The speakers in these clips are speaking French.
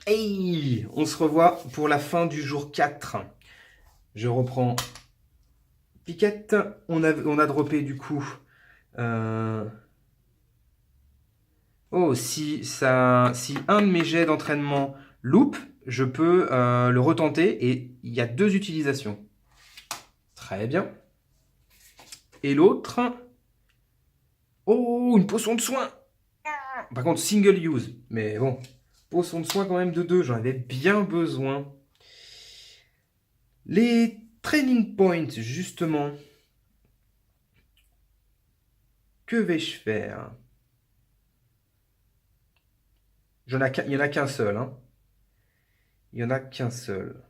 Hey, on se revoit pour la fin du jour 4. Je reprends Piquette. On a droppé du coup. Oh, si un de mes jets d'entraînement loupe, je peux le retenter et il y a 2 utilisations. Très bien. Et l'autre. Oh, une potion de soin. Par contre, single use. Mais bon, potion de soin quand même de 2, j'en avais bien besoin. Les training points, justement. Que vais-je faire? Il n'y en a qu'un seul. Hein. Il n'y en a qu'un seul.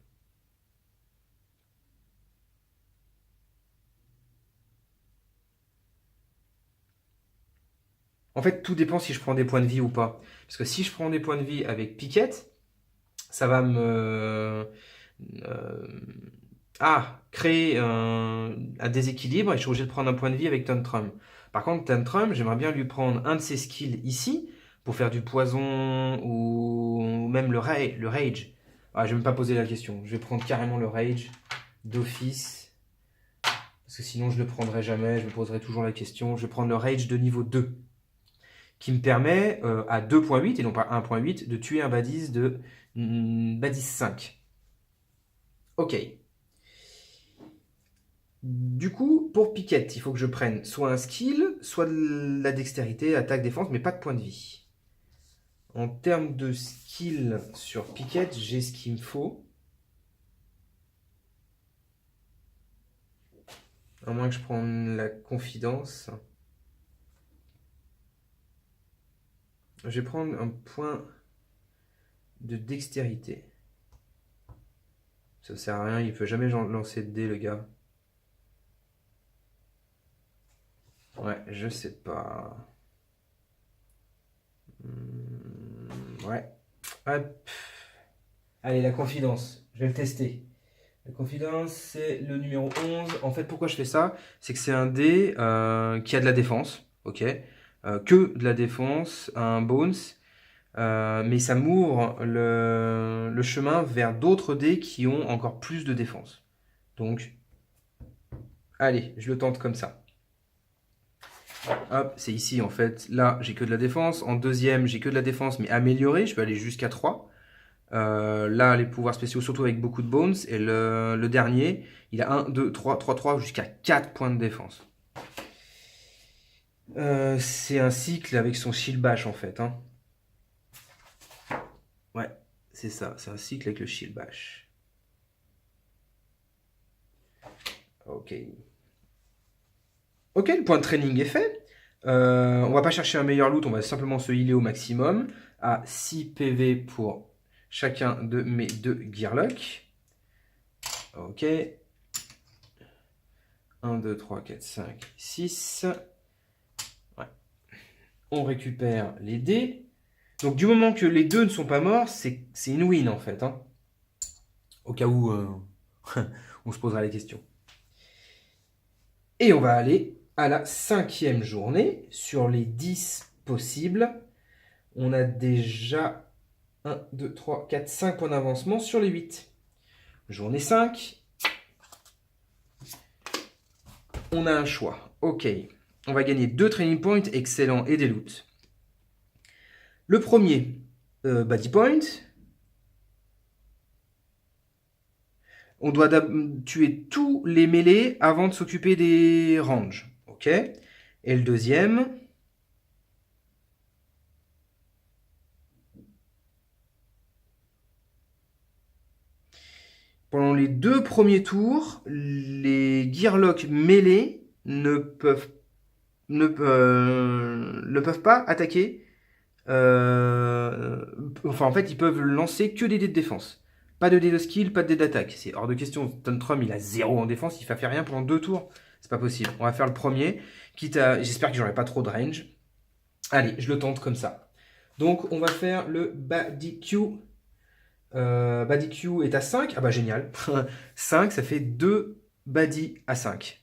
En fait, tout dépend si je prends des points de vie ou pas. Parce que si je prends des points de vie avec Piquette, ça va me créer un déséquilibre et je suis obligé de prendre un point de vie avec Tantrum. Par contre, Tantrum, j'aimerais bien lui prendre un de ses skills ici pour faire du poison ou même le rage. Ah, je vais même pas poser la question. Je vais prendre carrément le rage d'office. Parce que sinon, je ne le prendrai jamais. Je me poserai toujours la question. Je vais prendre le rage de niveau 2. Qui me permet à 2.8 et non pas 1.8 de tuer un Badis de Badis 5. Ok. Du coup, pour Piquette, il faut que je prenne soit un skill, soit de la dextérité, attaque, défense, mais pas de points de vie. En termes de skill sur Piquette, j'ai ce qu'il me faut. À moins que je prenne la confidence. Je vais prendre un point de dextérité. Ça sert à rien, il peut jamais lancer de dés, le gars. Ouais, je sais pas. Ouais. Hop. Allez, la confidence. Je vais le tester. La confidence, c'est le numéro 11. En fait, pourquoi je fais ça? C'est que c'est un dé qui a de la défense. Ok. Que de la défense, un bones. Mais ça m'ouvre le chemin vers d'autres dés qui ont encore plus de défense. Donc, allez, je le tente comme ça. Hop, c'est ici en fait. Là, j'ai que de la défense. En deuxième, j'ai que de la défense, mais améliorée. Je peux aller jusqu'à 3. Là, les pouvoirs spéciaux, surtout avec beaucoup de bones. Et le dernier, il a 1, 2, 3, 3, 3, jusqu'à 4 points de défense. C'est un cycle avec son shield bash en fait. Hein. Ouais, c'est ça. C'est un cycle avec le shield bash. Ok. Ok, le point de training est fait. On va pas chercher un meilleur loot, on va simplement se healer au maximum. À 6 PV pour chacun de mes 2 Gearlock. Ok. 1, 2, 3, 4, 5, 6. Ouais. On récupère les dés. Donc du moment que les deux ne sont pas morts, c'est une win en fait. Hein. Au cas où on se posera les questions. Et on va aller à la 5e journée. Sur les 10 possibles, on a déjà 1, 2, 3, 4, 5 points d'avancement sur les 8. Journée 5. On a un choix. Ok. On va gagner 2 training points, excellent, et des loots. Le premier, body point. On doit tuer tous les mêlés avant de s'occuper des ranges. Ok. Et le deuxième. Pendant les 2 premiers tours, les Gearlock mêlés ne peuvent pas attaquer. Enfin, en fait, ils peuvent lancer que des dés de défense. Pas de dés de skill, pas de dés d'attaque. C'est hors de question. Tantrum, il a 0 en défense, il va faire rien pendant 2 tours. C'est pas possible. On va faire le premier. J'espère que j'aurai pas trop de range. Allez, je le tente comme ça. Donc, on va faire le Body Q. Body Q est à 5. Ah bah génial. 5, ça fait 2 Body à 5.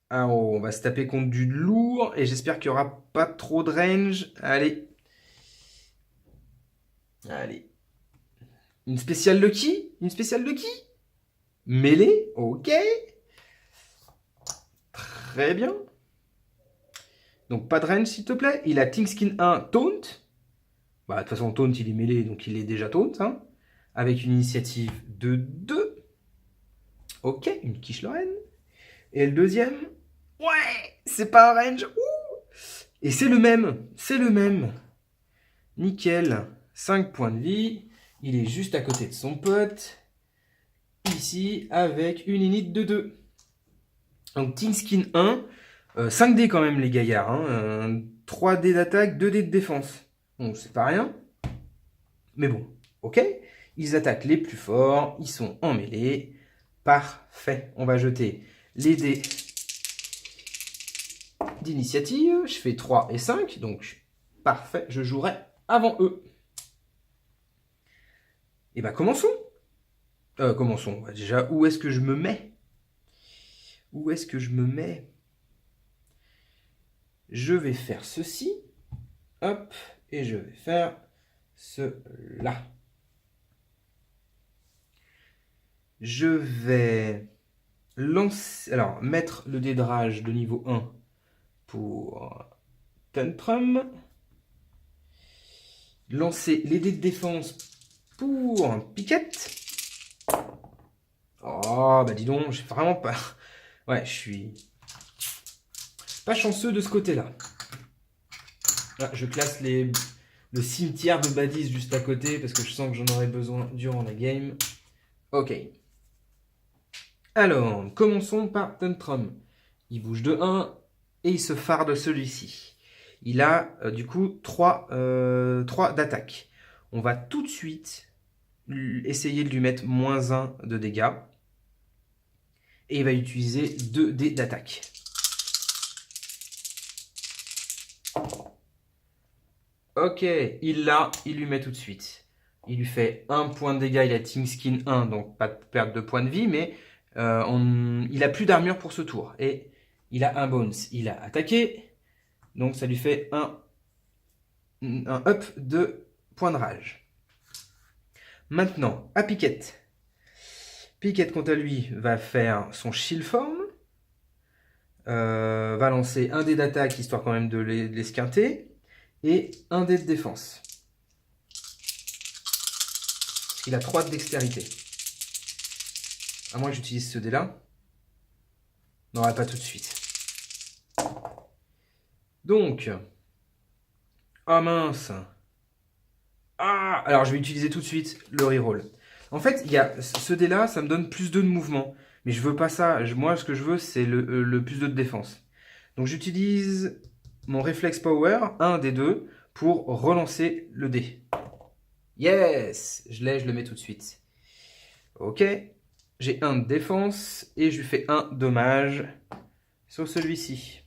Ah, oh, on va se taper contre du lourd et j'espère qu'il n'y aura pas trop de range. Allez. Allez. Une spéciale Lucky? Une spéciale Lucky? Mêlée? Ok. Très bien. Donc pas de range s'il te plaît. Il a Tinkskin 1 Taunt. Bah, de toute façon, Taunt il est mêlé, donc il est déjà Taunt. Hein. Avec une initiative de 2. Ok, une quiche Lorraine. Et le deuxième? Ouais, c'est pas un range. Ouh. Et c'est le même. C'est le même. Nickel. 5 points de vie. Il est juste à côté de son pote. Ici, avec une init de 2. Donc, Tinkskin 1. 5D quand même, les gaillards. Hein. 3D d'attaque, 2D de défense. Bon, c'est pas rien. Mais bon, ok. Ils attaquent les plus forts. Ils sont en mêlée. Parfait. On va jeter les dés d'initiative. Je fais 3 et 5. Donc, parfait. Je jouerai avant eux. Et bah, commençons. Commençons. Déjà, où est-ce que je me mets? Où est-ce que je me mets? Je vais faire ceci. Hop. Et je vais faire cela. Je vais lancer, alors mettre le dé de rage de niveau 1 pour Tantrum. Lancer les dés de défense pour Piquette. Oh, bah dis donc, j'ai vraiment pas... Ouais, je suis pas chanceux de ce côté-là. Là, je classe le cimetière de Badis juste à côté parce que je sens que j'en aurai besoin durant la game. Ok. Alors, commençons par Tantrum. Il bouge de 1 et il se phare de celui-ci. Il a du coup 3 d'attaque. On va tout de suite essayer de lui mettre -1 de dégâts. Et il va utiliser 2 dés d'attaque. Ok, il l'a, il lui met tout de suite. Il lui fait 1 point de dégâts, il a Tinkskin 1, donc pas de perte de points de vie, mais il a plus d'armure pour ce tour. Et il a un Bones. Il a attaqué, donc ça lui fait un up de points de rage. Maintenant, à Piquette. Piquette, quant à lui, va faire son Shield Form. Va lancer un dé d'attaque, histoire quand même de l'esquinter. Et un dé de défense. Il a 3 de dextérité. À moins que j'utilise ce dé-là. Non, pas tout de suite. Donc. Ah mince. Ah, alors je vais utiliser tout de suite le reroll. En fait, il y a ce dé-là, ça me donne plus 2 de mouvement. Mais je veux pas ça. Moi, ce que je veux, c'est le plus 2 de défense. Donc j'utilise mon Reflex Power, un des deux, pour relancer le dé. Yes! Je le mets tout de suite. Ok. J'ai un de défense et je lui fais un dommage sur celui-ci.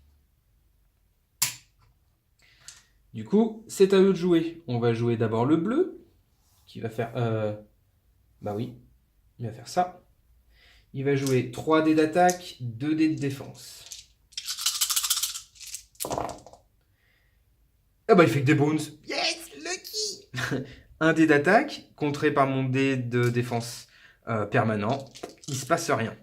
Du coup, c'est à eux de jouer. On va jouer d'abord le bleu, qui va faire... bah oui, il va faire ça. Il va jouer 3 dés d'attaque, 2 dés de défense. Ah bah il fait que des bones. Yes, lucky. Un dé d'attaque, contré par mon dé de défense permanent. Il se passe rien.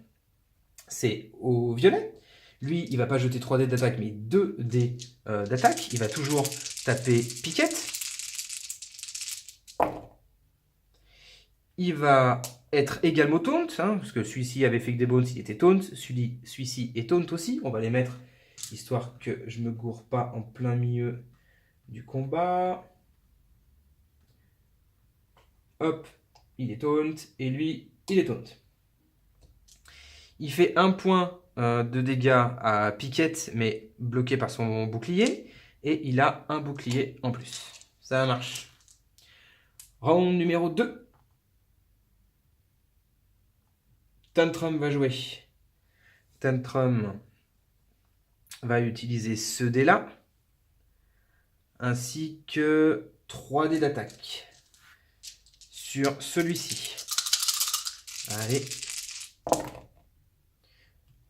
C'est au violet. Lui, il va pas jeter 3 dés d'attaque, mais 2 dés d'attaque. Il va toujours taper Piquette. Il va être également taunt, hein, parce que celui-ci avait fait que des bones, il était taunt. Celui-ci est taunt aussi. On va les mettre, histoire que je me gourre pas en plein milieu du combat. Hop, il est taunt, et lui, il est taunt. Il fait 1 point de dégâts à Piquette, mais bloqué par son bouclier. Et il a un bouclier en plus. Ça marche. Round numéro 2. Tantrum va jouer. Tantrum va utiliser ce dé-là. Ainsi que 3 dés d'attaque. Sur celui-ci. Allez.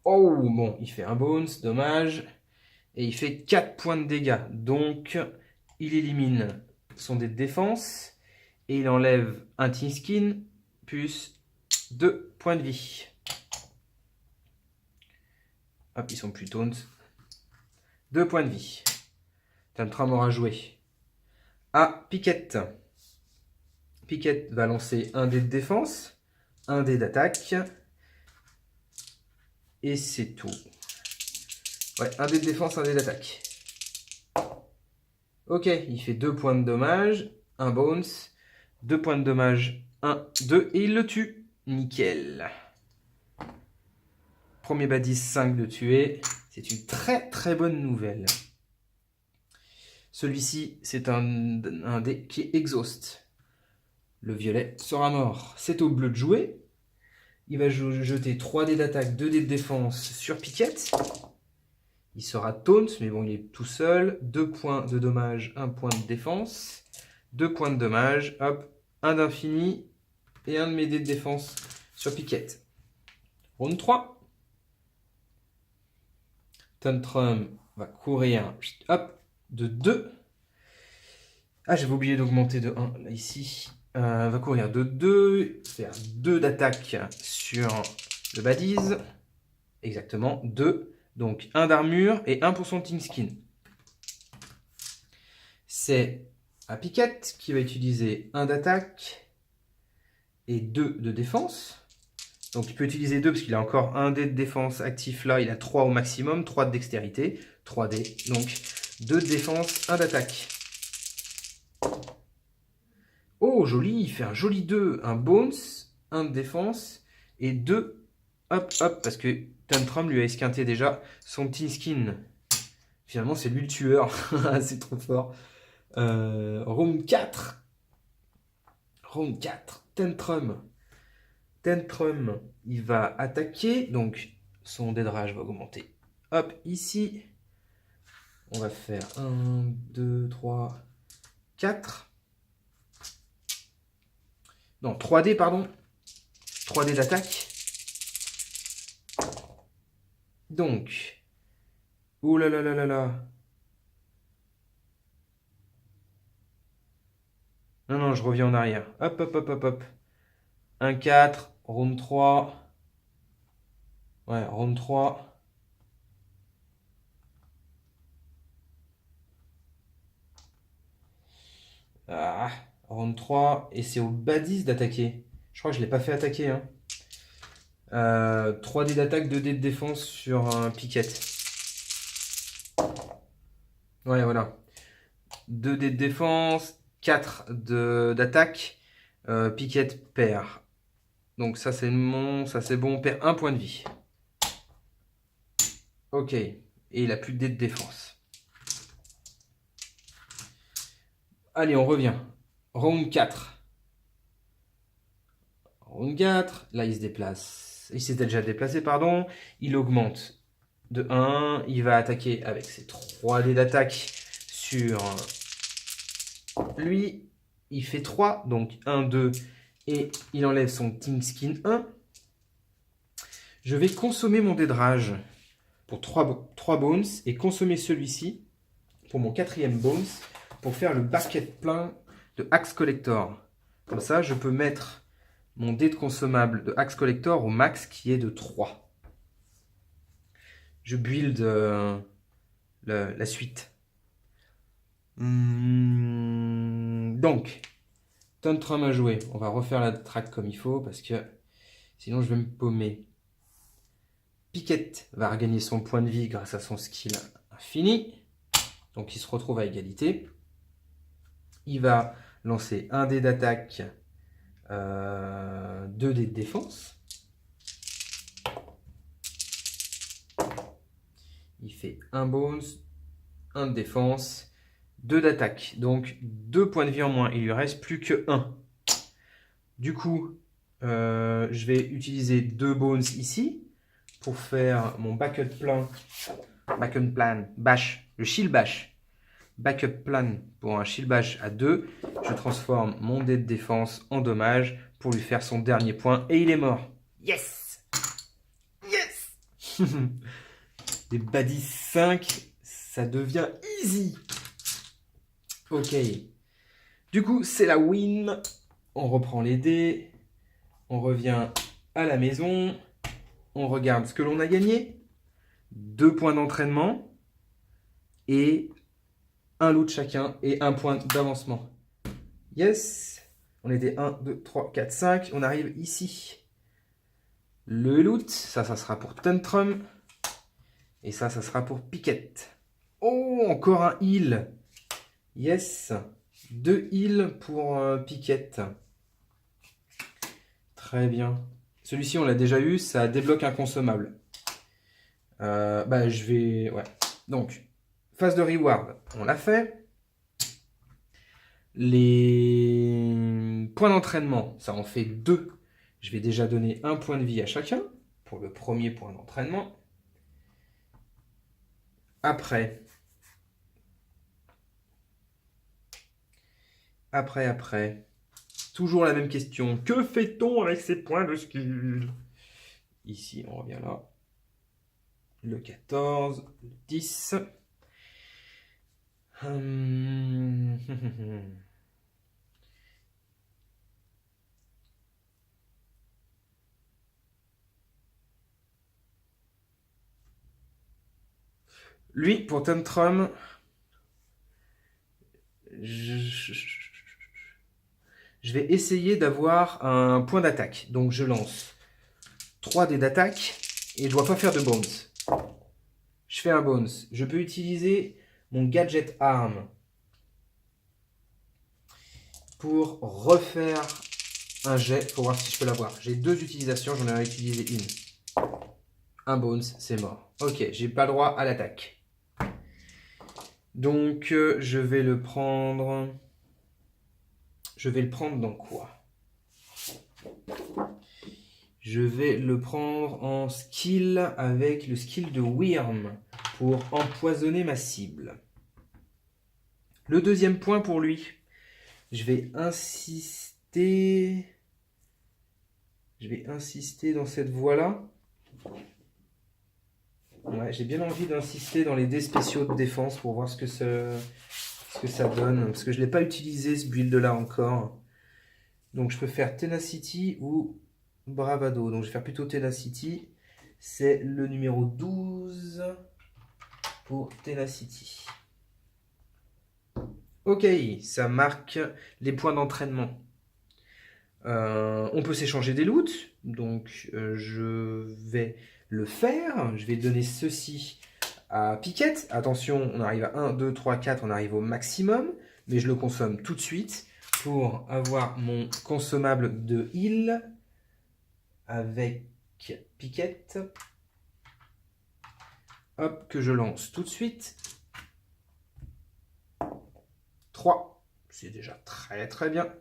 Oh, bon, il fait un bones, dommage. Et il fait 4 points de dégâts. Donc, il élimine son dé de défense. Et il enlève un Team Skin, plus 2 points de vie. Hop, ils sont plus taunt. 2 points de vie. Tantrum aura joué. À Piquette. Piquette va lancer un dé de défense, un dé d'attaque. Et c'est tout. Ouais, un dé de défense, un dé d'attaque. Ok, il fait 2 points de dommage, un bones, 2 points de dommage, 1, 2, et il le tue. Nickel. Premier badis 5 de tuer. C'est une très très bonne nouvelle. Celui-ci, c'est un dé qui est exhaust. Le violet sera mort. C'est au bleu de jouer. Il va jeter 3 dés d'attaque, 2 dés de défense sur Piquette. Il sera taunt, mais bon, il est tout seul. 2 points de dommage, 1 point de défense. 2 points de dommage, hop, 1 d'infini et 1 de mes dés de défense sur Piquette. Round 3. Tantrum va courir, hop, de 2. Ah, j'avais oublié d'augmenter de 1, là, ici. Va courir de 2, faire 2 d'attaque sur le badise. Exactement, 2. Donc 1 d'armure et 1 pour son Team Skin. C'est à Piquette qui va utiliser 1 d'attaque et 2 de défense. Donc il peut utiliser 2 parce qu'il a encore un dé de défense actif là. Il a 3 au maximum, 3 de dextérité, 3 dés. Donc 2 de défense, 1 d'attaque. Oh, joli, il fait un joli 2. Un bones, 1 de défense et 2, hop, hop, parce que Tantrum lui a esquinté déjà son Team Skin. Finalement, c'est lui le tueur. C'est trop fort. Round 4. Round 4. Tantrum. Tantrum, il va attaquer. Donc, son dé de rage va augmenter. Hop, ici. On va faire 1, 2, 3, 4. Non, 3D, pardon. 3D d'attaque. Donc, oh là là là là là. Non, non, je reviens en arrière. Hop, hop, hop, hop, hop. 1, 4, round 3. Ouais, round 3. Ah, round 3. Et c'est au badis d'attaquer. Je crois que je ne l'ai pas fait attaquer. Hein. 3 dés d'attaque, 2 dés de défense sur un Piquette. Ouais, voilà. 2 dés de défense, 4 d'attaque. Piquette perd. Donc ça c'est bon, on perd 1 point de vie. Ok, et il a plus de dés de défense. Allez, on revient. Round 4. Round 4, là il se déplace. Il s'était déjà déplacé, pardon. Il augmente de 1. Il va attaquer avec ses 3 dés d'attaque sur lui. Il fait 3, donc 1, 2, et il enlève son Team Skin 1. Je vais consommer mon dé de rage pour 3 bones et consommer celui-ci pour mon 4e bones pour faire le bucket plein de Axe Collector. Comme ça, je peux mettre mon dé de consommable de Axe Collector au max qui est de 3. Je build la suite. Donc, Tantrum à jouer. On va refaire la track comme il faut parce que sinon je vais me paumer. Piquette va regagner son point de vie grâce à son skill infini. Donc il se retrouve à égalité. Il va lancer un dé d'attaque, 2 dés de défense. Il fait un bones, 1 de défense, 2 d'attaque. Donc 2 points de vie en moins. Il lui reste plus que 1. Du coup, je vais utiliser 2 bones ici pour faire mon backup plan, bash, le shield bash. Backup plan pour un shield bash à 2. Je transforme mon dé de défense en dommage pour lui faire son dernier point et il est mort. Yes! Yes! Des badis 5, ça devient easy. Ok. Du coup, c'est la win. On reprend les dés. On revient à la maison. On regarde ce que l'on a gagné. 2 points d'entraînement. Et un loot chacun. Et un point d'avancement. Yes. On était 1, 2, 3, 4, 5. On arrive ici. Le loot. Ça sera pour Tantrum. Et ça sera pour Piquette. Oh, encore un heal. Yes. 2 heals pour Piquette. Très bien. Celui-ci, on l'a déjà eu. Ça débloque un consommable. Je vais... Ouais. Donc, phase de reward, on l'a fait. Les points d'entraînement, ça en fait 2. Je vais déjà donner un point de vie à chacun pour le premier point d'entraînement. Après, toujours la même question. Que fait-on avec ces points de skill? Ici, on revient là. Le 14, le 10. Lui, pour Tantrum, je vais essayer d'avoir un point d'attaque. Donc je lance 3 dés d'attaque et je ne dois pas faire de bones. Je fais un bones. Je peux utiliser mon gadget arm pour refaire un jet. Faut voir si je peux l'avoir. J'ai 2 utilisations, j'en ai utilisé une. Un bones, c'est mort. Ok, j'ai pas le droit à l'attaque. Donc je vais le prendre. Je vais le prendre dans quoi? Je vais le prendre en skill avec le skill de Wyrm pour empoisonner ma cible. Le deuxième point pour lui, je vais insister dans cette voie-là. Ouais, j'ai bien envie d'insister dans les dés spéciaux de défense pour voir ce que ça donne. Parce que je ne l'ai pas utilisé ce build-là encore. Donc je peux faire Tenacity ou Bravado. Donc je vais faire plutôt Tenacity. C'est le numéro 12 pour Tenacity. Ok, ça marque les points d'entraînement. On peut s'échanger des loots. Donc je vais le faire. Je vais donner ceci à Piquette. Attention, on arrive à 1, 2, 3, 4. On arrive au maximum. Mais je le consomme tout de suite pour avoir mon consommable de heal avec Piquette. Hop, que je lance tout de suite. 3. C'est déjà très très bien.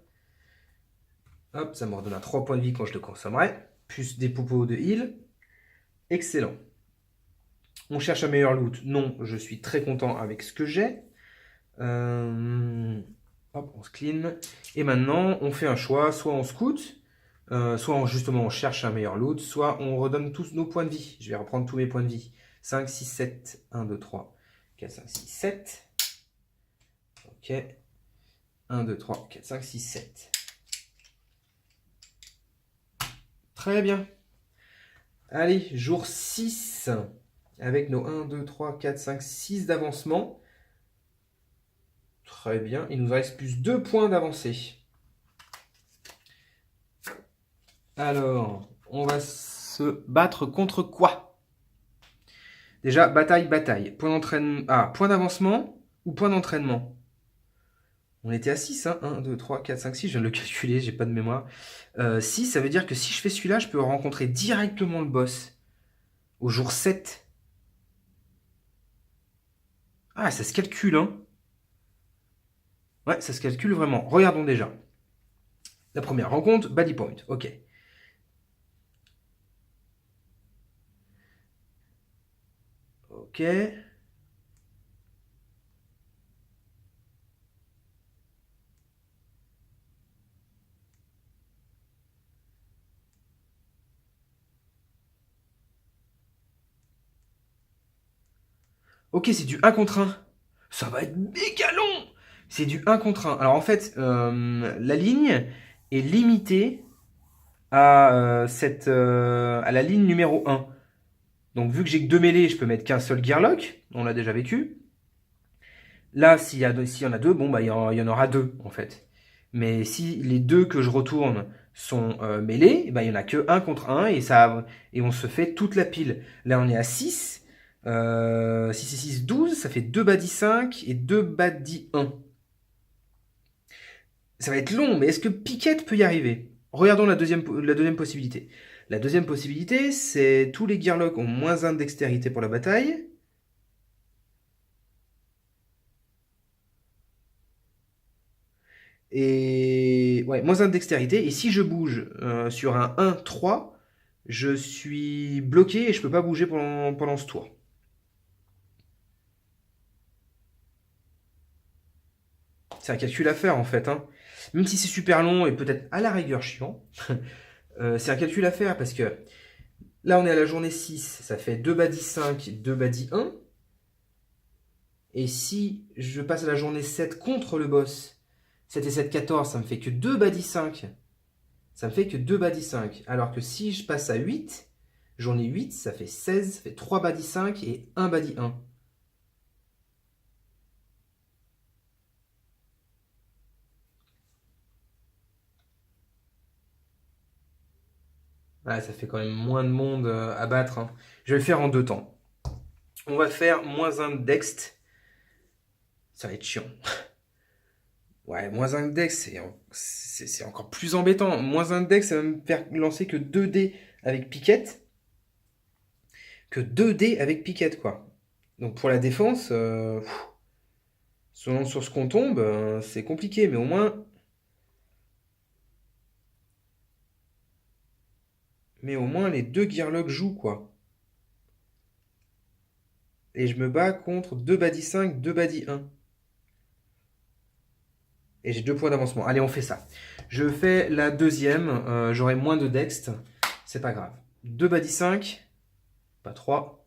Hop, ça me redonne 3 points de vie quand je le consommerai. Plus des popos de heal. Excellent. On cherche un meilleur loot. Non, je suis très content avec ce que j'ai. Hop, on se clean. Et maintenant, on fait un choix. Soit on scout, soit justement on cherche un meilleur loot, soit on redonne tous nos points de vie. Je vais reprendre tous mes points de vie. 5, 6, 7. 1, 2, 3, 4, 5, 6, 7. Ok. 1, 2, 3, 4, 5, 6, 7. Très bien. Allez, jour 6. Avec nos 1, 2, 3, 4, 5, 6 d'avancement. Très bien. Il nous reste plus 2 points d'avancée. Alors, on va se battre contre quoi? Déjà, bataille. Point d'entraînement. Ah, point d'avancement ou point d'entraînement? On était à 6, hein? 1, 2, 3, 4, 5, 6. Je viens de le calculer, j'ai pas de mémoire. 6, ça veut dire que si je fais celui-là, je peux rencontrer directement le boss. Au jour 7. Ah, ça se calcule, hein? Ouais, ça se calcule vraiment. Regardons déjà. La première rencontre, Body Point. Ok. Ok. Ok, c'est du 1 contre 1. Ça va être méga long. C'est du un contre un. Alors en fait, la ligne est limitée à la ligne numéro un. Donc vu que j'ai que deux mêlées, je peux mettre qu'un seul gearlock. On l'a déjà vécu. Là, s'il y en a deux, bon, bah, il y en aura deux, en fait. Mais si les deux que je retourne sont mêlés, bah, il n'y en a que un contre un et on se fait toute la pile. Là, on est à 6. 6 et 6, 12. Ça fait 2 badis 5 et 2 badis 1. Ça va être long, mais est-ce que Piquette peut y arriver? Regardons la deuxième possibilité. La deuxième possibilité, c'est tous les gearlocks ont moins 1 de dextérité pour la bataille. Et ouais, moins 1 de dextérité. Et si je bouge sur un 1-3, je suis bloqué et je peux pas bouger pendant ce tour. C'est un calcul à faire en fait, hein. Même si c'est super long et peut-être à la rigueur chiant, c'est un calcul à faire parce que là on est à la journée 6, ça fait 2 badis 5, 2 badis 1. Et si je passe à la journée 7 contre le boss, 7 et 7, 14, ça me fait que 2 badis 5. Ça me fait que 2 badis 5. Alors que si je passe à 8, journée 8, ça fait 16, ça fait 3 badis 5 et 1 badis 1. Ouais, ça fait quand même moins de monde à battre, hein. Je vais le faire en deux temps. On va faire moins 1 de dext. Ça va être chiant. Ouais, moins 1 de dex, c'est encore plus embêtant. Moins 1 de dex, ça va me faire lancer que 2 dés avec piquette. Que 2 dés avec piquette, quoi. Donc pour la défense, selon sur ce qu'on tombe, c'est compliqué, mais au moins les deux gearlocks jouent, quoi. Et je me bats contre 2 badis 5, 2 badis 1. Et j'ai 2 points d'avancement. Allez, on fait ça. Je fais la deuxième. J'aurai moins de dext. C'est pas grave. 2 badis 5. Pas 3.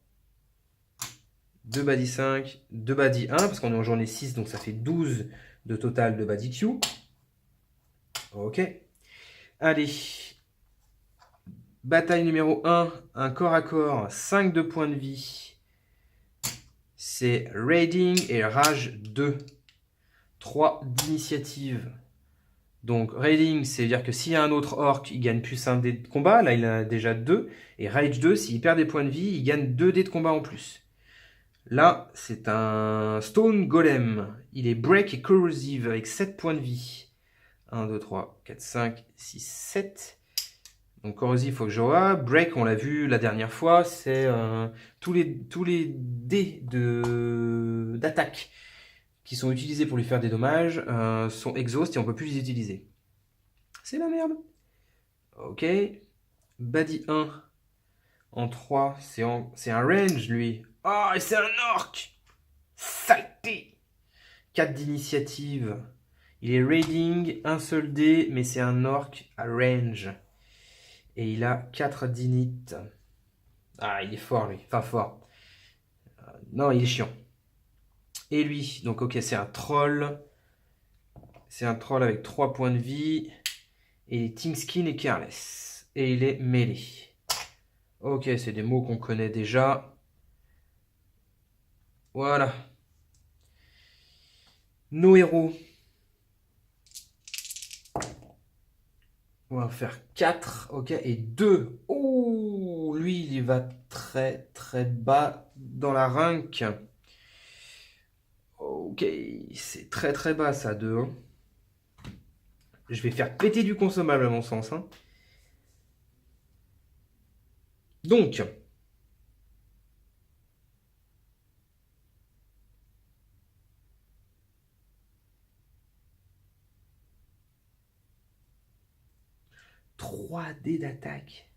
2 badis 5. 2 badis 1. Parce qu'on est en journée 6. Donc ça fait 12 de total de badis Q. Ok. Allez. Bataille numéro 1. Un corps à corps. 5 de points de vie. C'est Raiding et Rage 2. 3 d'initiative. Donc Raiding, c'est-à-dire que s'il y a un autre orc, il gagne plus un dé de combat. Là, il a déjà 2. Et Rage 2, s'il perd des points de vie, il gagne 2 dés de combat en plus. Là, c'est un Stone Golem. Il est Break et Corrosive avec 7 points de vie. 1, 2, 3, 4, 5, 6, 7. Donc Corrosive, il faut que je vois. Break, on l'a vu la dernière fois, c'est tous les dés d'attaque qui sont utilisés pour lui faire des dommages sont exhaust et on peut plus les utiliser. C'est la merde. Ok. Badi 1 en 3, c'est un range lui. Ah, et c'est un orc. Saleté. 4 d'initiative. Il est raiding, un seul dé, mais c'est un orc à range. Et il a 4 d'init. Ah, il est fort lui. Enfin, fort. Non, il est chiant. Et lui, donc ok, c'est un troll. C'est un troll avec 3 points de vie. Et Tingskin et Careless. Et il est mêlé. Ok, c'est des mots qu'on connaît déjà. Voilà. Nos héros. On va en faire 4. Ok, et 2. Oh, lui, il va très très bas dans la rank. Ok, c'est très très bas ça, 2. Hein. Je vais faire péter du consommable à mon sens. Hein. Donc, 3 dés d'attaque.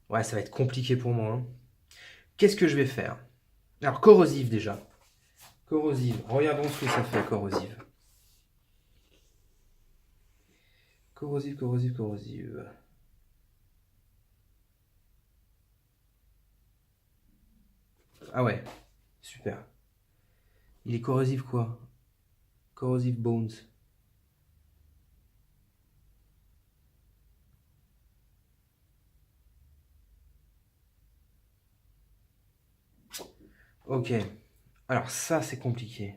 Ouais, ça va être compliqué pour moi. Hein. Qu'est-ce que je vais faire? Alors, corrosive déjà. Corrosive. Regardons ce que ça fait, corrosive. Corrosive, corrosive, corrosive. Ah ouais, super. Il est corrosif quoi? Corrosive bones. Ok. Alors ça, c'est compliqué.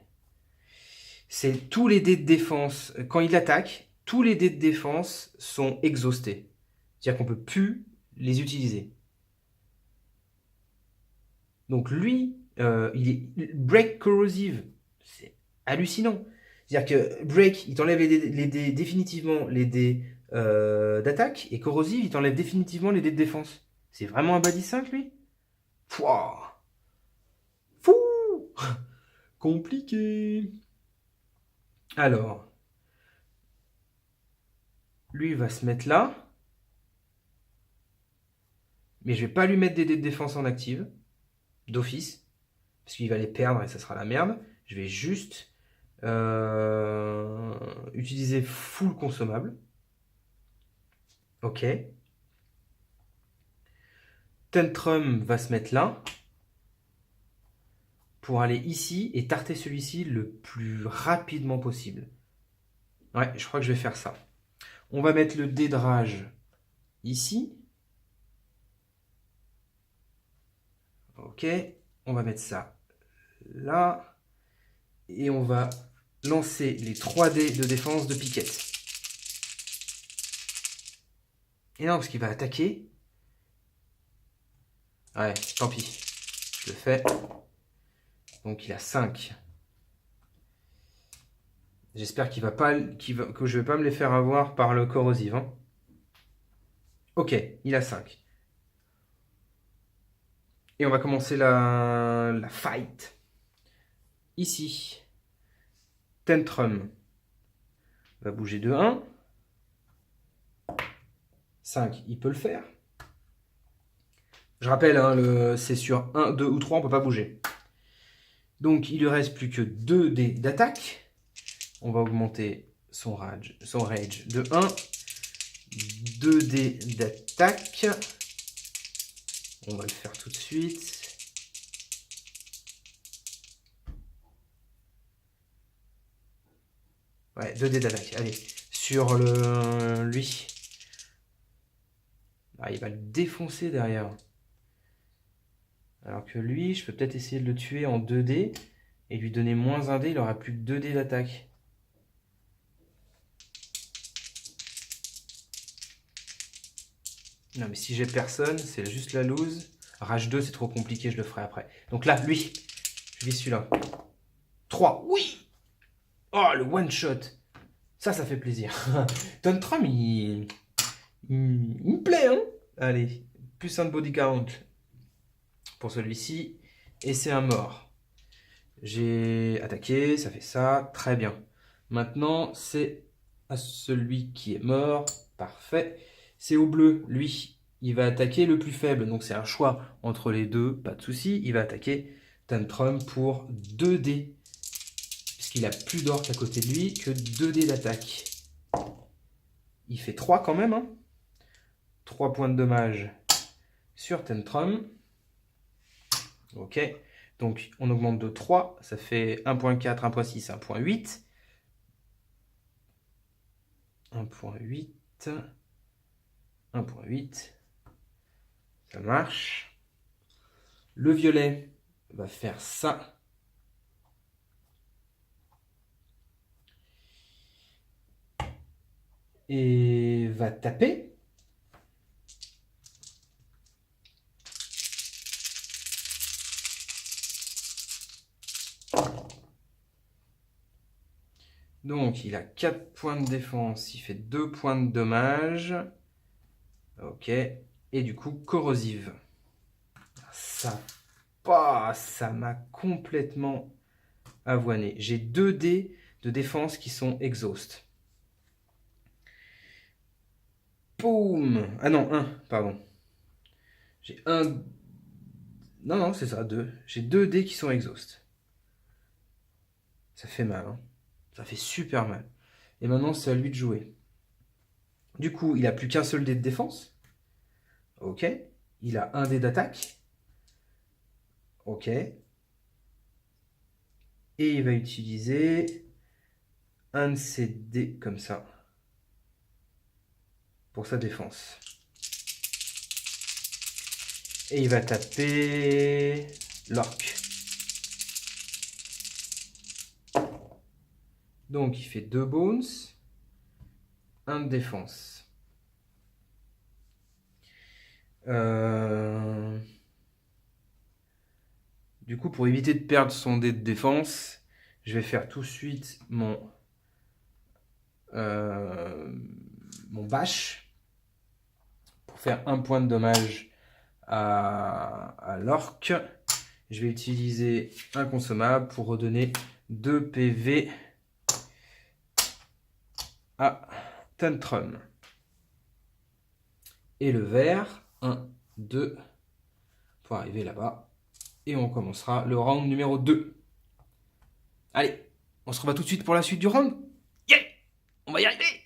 C'est tous les dés de défense. Quand il attaque, tous les dés de défense sont exhaustés. C'est-à-dire qu'on peut plus les utiliser. Donc lui, il est break corrosive. C'est hallucinant. C'est-à-dire que break, il t'enlève définitivement les dés d'attaque, et corrosive, il t'enlève définitivement les dés de défense. C'est vraiment un body 5, lui? Pouah. Fou. Compliqué. Alors, lui il va se mettre là, mais je vais pas lui mettre des dés de défense en active, d'office, parce qu'il va les perdre et ça sera la merde. Je vais juste utiliser full consommable. Ok. Tantrum va se mettre là, pour aller ici et tarter celui-ci le plus rapidement possible. Ouais, je crois que je vais faire ça. On va mettre le dé de rage ici. Ok, on va mettre ça là. Et on va lancer les 3 dés de défense de piquette. Et non, parce qu'il va attaquer. Ouais, tant pis. Je le fais. Donc il a 5. J'espère que je vais pas me les faire avoir par le corrosif. Hein. Ok, il a 5. Et on va commencer la fight. Ici, Tantrum va bouger de 1. 5, il peut le faire. Je rappelle, hein, c'est sur 1, 2 ou 3, on ne peut pas bouger. Donc, il ne lui reste plus que 2 dés d'attaque. On va augmenter son rage de 1. 2 dés d'attaque. On va le faire tout de suite. Ouais, 2 dés d'attaque. Allez, sur lui. Ah, il va le défoncer derrière. Alors que lui, je peux peut-être essayer de le tuer en 2 dés et lui donner moins 1 dé, il aura plus que 2 dés d'attaque. Non, mais si j'ai personne, c'est juste la lose. Rage 2, c'est trop compliqué, je le ferai après. Donc là, lui, je vis celui-là. 3, oui. Oh, le one-shot. Ça fait plaisir. Tantrum, il me plaît, hein. Allez, plus un de body count pour celui-ci. Et c'est un mort. J'ai attaqué, ça fait ça, très bien. Maintenant, c'est à celui qui est mort. Parfait. C'est au bleu, lui, il va attaquer le plus faible. Donc c'est un choix entre les deux, pas de souci. Il va attaquer Tantrum pour 2 dés. Puisqu'il a plus d'or qu'à côté de lui que 2 dés d'attaque. Il fait 3 quand même. Hein. 3 points de dommage sur Tantrum. Ok. Donc on augmente de 3. Ça fait 1.4, 1.6, 1.8. 1.8. 1.8. Ça marche. Le violet va faire ça. Et va taper. Donc il a 4 points de défense, il fait 2 points de dommage. Ok. Et du coup, corrosive. Ça m'a complètement avoiné. J'ai 2 dés de défense qui sont exhaust. Boum. Ah non, 1, pardon. J'ai 1... Non, c'est ça, 2. J'ai 2 dés qui sont exhaust. Ça fait mal, hein. Ça fait super mal. Et maintenant, c'est à lui de jouer. Du coup, il n'a plus qu'un seul dé de défense. Ok. Il a 1 dé d'attaque. Ok. Et il va utiliser un de ses dés comme ça pour sa défense. Et il va taper l'orc. Donc il fait 2 bones, 1 de défense. Du coup, pour éviter de perdre son dé de défense, je vais faire tout de suite mon bash pour faire 1 point de dommage à l'orc. Je vais utiliser un consommable pour redonner 2 PV à Tantrum. Et le vert, 1, 2, pour arriver là-bas. Et on commencera le round numéro 2. Allez, on se revoit tout de suite pour la suite du round. Yeah, on va y arriver.